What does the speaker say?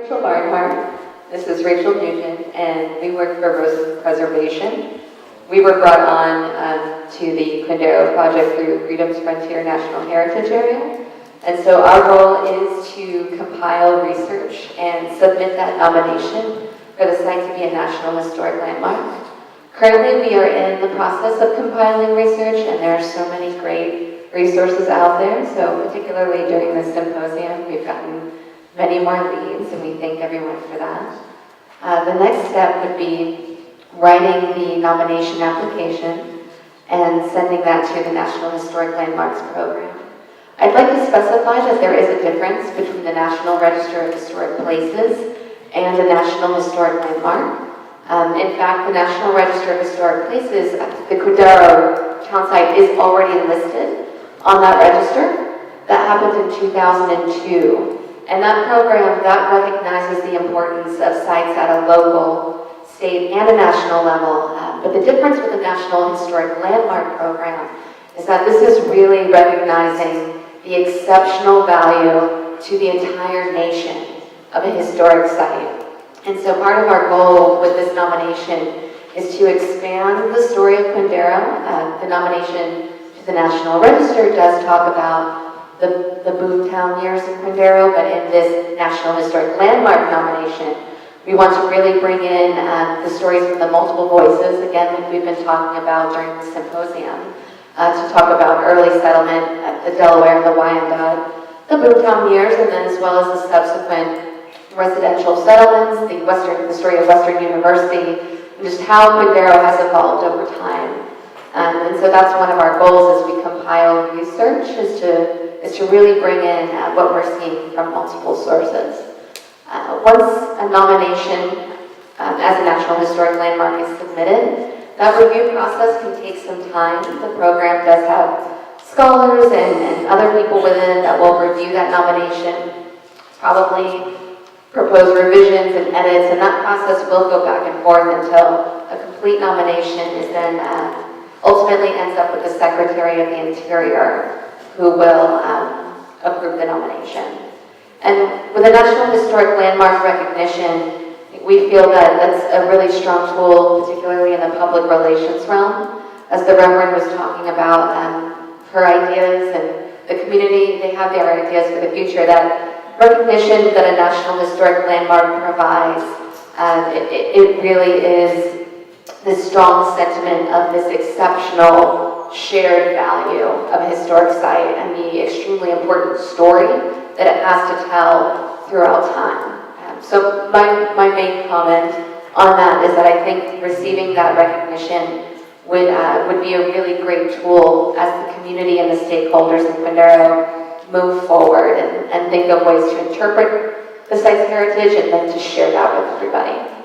Rachel Barnhart. This is Rachel Nugent, and we work for Rosin Preservation. We were brought on to the Quindaro project through Freedom's Frontier National Heritage Area. And so our role is to compile research and submit that nomination for the site to be a National Historic Landmark. Currently, we are in the process of compiling research, and there are so many great resources out there. So particularly during this symposium, we've gotten many more leads, and we thank everyone for that. The next step would be writing the nomination application and sending that to the National Historic Landmarks program. I'd like to specify that there is a difference between the National Register of Historic Places and a National Historic Landmark. In fact, the National Register of Historic Places, the Quindaro town site is already listed on that register. That happened in 2002. And that program, that recognizes the importance of sites at a local, state, and a national level. But the difference with the National Historic Landmark program is that this is really recognizing the exceptional value to the entire nation of a historic site. And so part of our goal with this nomination is to expand the story of Quindaro. The nomination to the National Register does talk about the boomtown years of Quindaro, but in this National Historic Landmark nomination, we want to really bring in the stories from the multiple voices, again, like we've been talking about during the symposium, to talk about early settlement, the Delaware, the Wyandotte, the boomtown years, and then as well as the subsequent residential settlements, the story of Western University, and just how Quindaro has evolved over time. And so that's one of our goals as we compile research, is to really bring in what we're seeing from multiple sources. Once a nomination as a National Historic Landmark is submitted, that review process can take some time. The program does have scholars and other people within that will review that nomination, probably propose revisions and edits, and that process will go back and forth until a complete nomination is then ultimately ends up with the Secretary of the Interior, who will approve the nomination. And with a National Historic Landmark recognition, we feel that that's a really strong tool, particularly in the public relations realm. As the Reverend was talking about her ideas, and the community, they have their ideas for the future, that recognition that a National Historic Landmark provides, it really is this strong sentiment of this exceptional shared value of a historic site and the extremely important story that it has to tell throughout time. So my main comment on that is that I think receiving that recognition would be a really great tool as the community and the stakeholders in Quindaro move forward and think of ways to interpret the site's heritage and then to share that with everybody.